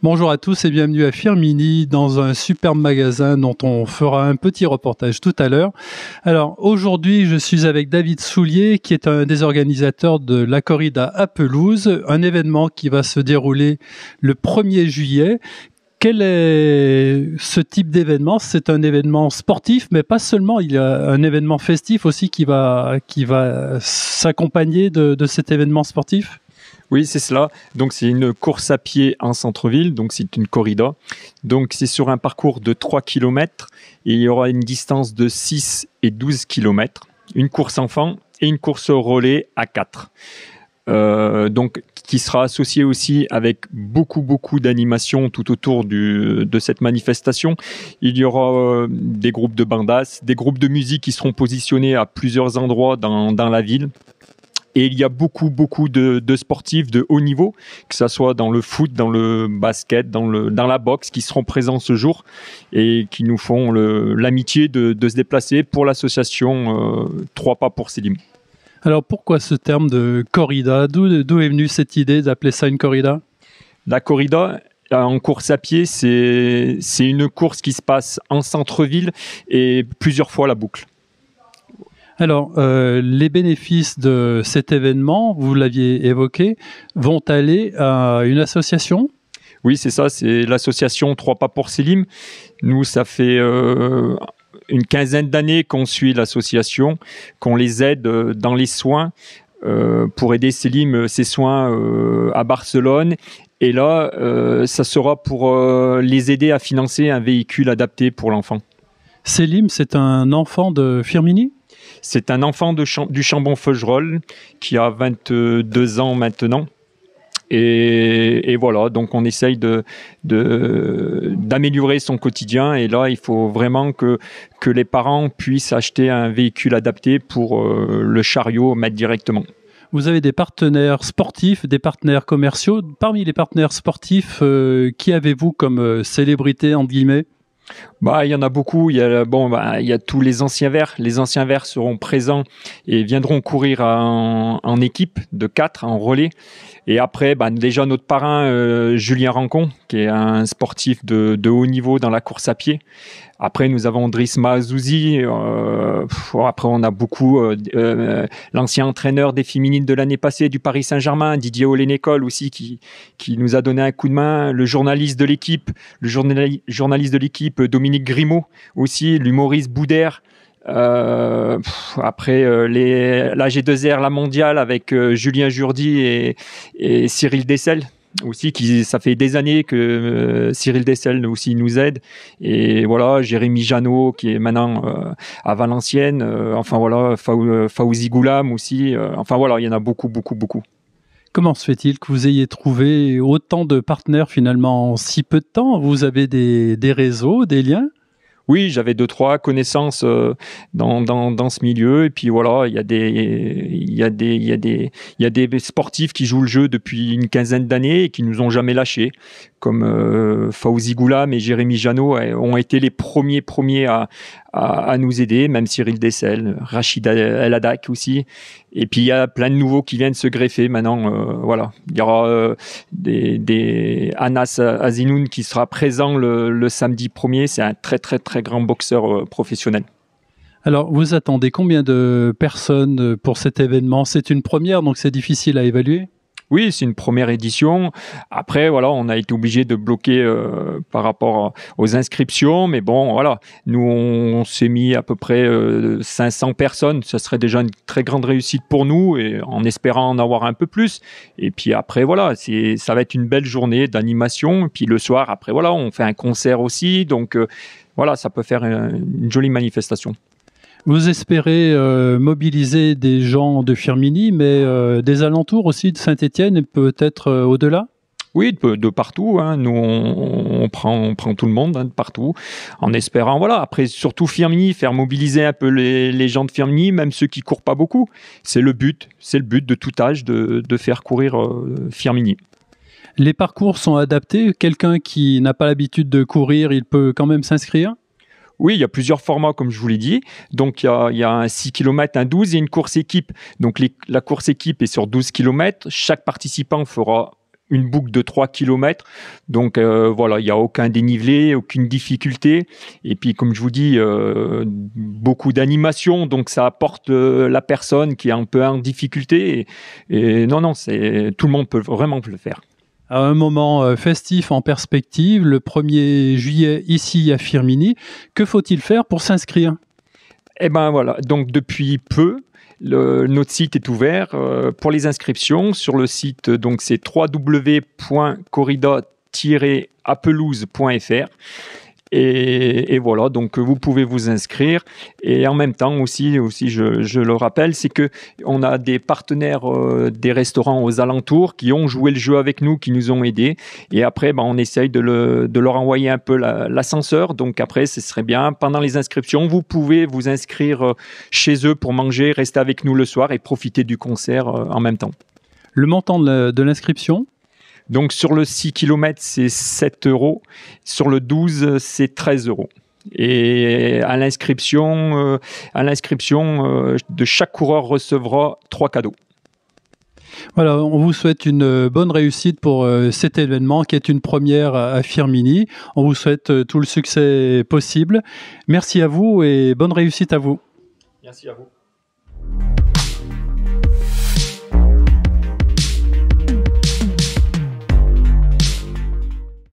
Bonjour à tous et bienvenue à Firminy dans un superbe magasin dont on fera un petit reportage tout à l'heure. Alors aujourd'hui je suis avec David Soulier qui est un des organisateurs de la corrida à Pelouse, un événement qui va se dérouler le 1er juillet. Quel est ce type d'événement? C'est un événement sportif, mais pas seulement, il y a un événement festif aussi qui va s'accompagner de cet événement sportif? Oui, c'est cela. Donc, c'est une course à pied en centre-ville. Donc, c'est une corrida. Donc, c'est sur un parcours de 3 km et il y aura une distance de 6 et 12 km. Une course enfant et une course au relais à 4. Donc, qui sera associée aussi avec beaucoup d'animations tout autour de cette manifestation. Il y aura des groupes de bandas, des groupes de musique qui seront positionnés à plusieurs endroits dans la ville. Et il y a beaucoup de sportifs de haut niveau, que ce soit dans le foot, dans le basket, dans la boxe, qui seront présents ce jour et qui nous font l'amitié de se déplacer pour l'association 3 pas pour Selim. Alors pourquoi ce terme de corrida? D'où est venue cette idée d'appeler ça une corrida? La corrida, en course à pied, c'est une course qui se passe en centre-ville et plusieurs fois la boucle. Alors, les bénéfices de cet événement, vous l'aviez évoqué, vont aller à une association? Oui, c'est ça, c'est l'association 3 pas pour Selim. Nous, ça fait une quinzaine d'années qu'on suit l'association, qu'on les aide dans les soins pour aider Selim ses soins à Barcelone. Et là, ça sera pour les aider à financer un véhicule adapté pour l'enfant. Selim, c'est un enfant de Firminy? C'est un enfant du Chambon-Feugerolles qui a 22 ans maintenant. Et voilà, donc on essaye d'améliorer son quotidien. Et là, il faut vraiment que les parents puissent acheter un véhicule adapté pour le chariot mettre directement. Vous avez des partenaires sportifs, des partenaires commerciaux. Parmi les partenaires sportifs, qui avez-vous comme célébrité, entre guillemets? Il y en a beaucoup. Il y a tous les anciens verts. Les anciens verts seront présents et viendront courir en équipe de 4 en relais. Et après, déjà notre parrain Julien Rancon, qui est un sportif de haut niveau dans la course à pied. Après, nous avons Driss Mahazouzi. Après, on a beaucoup l'ancien entraîneur des féminines de l'année passée du Paris Saint-Germain, Didier Olénécole aussi, qui nous a donné un coup de main. Le journaliste de l'équipe, Dominique Grimaud aussi, l'humoriste Boudère. Après la G2R, la mondiale avec Julien Jourdi et Cyril Dessel aussi, ça fait des années que Cyril Dessel aussi nous aide. Et voilà, Jérémy Janot qui est maintenant à Valenciennes. Enfin voilà, Fawzi Goulam aussi. Enfin voilà, il y en a beaucoup. Comment se fait-il que vous ayez trouvé autant de partenaires finalement en si peu de temps? Vous avez des réseaux, des liens? Oui, j'avais 2-3 connaissances dans ce milieu, et puis voilà, il y a des sportifs qui jouent le jeu depuis une quinzaine d'années et qui nous ont jamais lâchés, comme Fawzi Goulam et Jérémy Janot ont été les premiers à nous aider, même Cyril Dessel, Rachid El Hadak aussi. Et puis il y a plein de nouveaux qui viennent se greffer maintenant. Voilà, il y aura des Anas Azinoun qui sera présent le samedi 1er. C'est un très grand boxeur professionnel. Alors, vous attendez combien de personnes pour cet événement? C'est une première, donc c'est difficile à évaluer? Oui, c'est une première édition. Après, voilà, on a été obligé de bloquer par rapport aux inscriptions. Mais bon, voilà, nous, on s'est mis à peu près 500 personnes. Ça serait déjà une très grande réussite pour nous, et en espérant en avoir un peu plus. Et puis après, voilà, ça va être une belle journée d'animation. Et puis le soir, après, voilà, on fait un concert aussi. Donc, voilà, ça peut faire une jolie manifestation. Vous espérez mobiliser des gens de Firminy, mais des alentours aussi de Saint-Étienne et peut-être au-delà? Oui, de partout. Hein. Nous, on prend tout le monde de partout, en espérant, voilà. Après, surtout Firminy, faire mobiliser un peu les gens de Firminy, même ceux qui courent pas beaucoup. C'est le but de tout âge de faire courir Firminy. Les parcours sont adaptés. Quelqu'un qui n'a pas l'habitude de courir, il peut quand même s'inscrire? Oui, il y a plusieurs formats, comme je vous l'ai dit. Donc, il y a un 6 km, un 12 et une course équipe. Donc, la course équipe est sur 12 km. Chaque participant fera une boucle de 3 km. Donc voilà, il n'y a aucun dénivelé, aucune difficulté. Et puis comme je vous dis, beaucoup d'animation, donc ça apporte la personne qui est un peu en difficulté. Et non, tout le monde peut vraiment le faire. À un moment festif en perspective, le 1er juillet ici à Firminy, que faut-il faire pour s'inscrire? Eh ben voilà, donc depuis peu, notre site est ouvert pour les inscriptions. Sur le site, donc c'est www.corrida-apelouse.fr. Et voilà, donc vous pouvez vous inscrire. Et en même temps aussi je le rappelle, c'est que on a des partenaires des restaurants aux alentours qui ont joué le jeu avec nous, qui nous ont aidés. Et après, on essaye de leur envoyer un peu l'ascenseur. Donc après, ce serait bien. Pendant les inscriptions, vous pouvez vous inscrire chez eux pour manger, rester avec nous le soir et profiter du concert en même temps. Le montant de l'inscription? Donc sur le 6 km, c'est 7 €. Sur le 12, c'est 13 €. Et à l'inscription, de chaque coureur recevra 3 cadeaux. Voilà, on vous souhaite une bonne réussite pour cet événement qui est une première à Firminy. On vous souhaite tout le succès possible. Merci à vous et bonne réussite à vous. Merci à vous.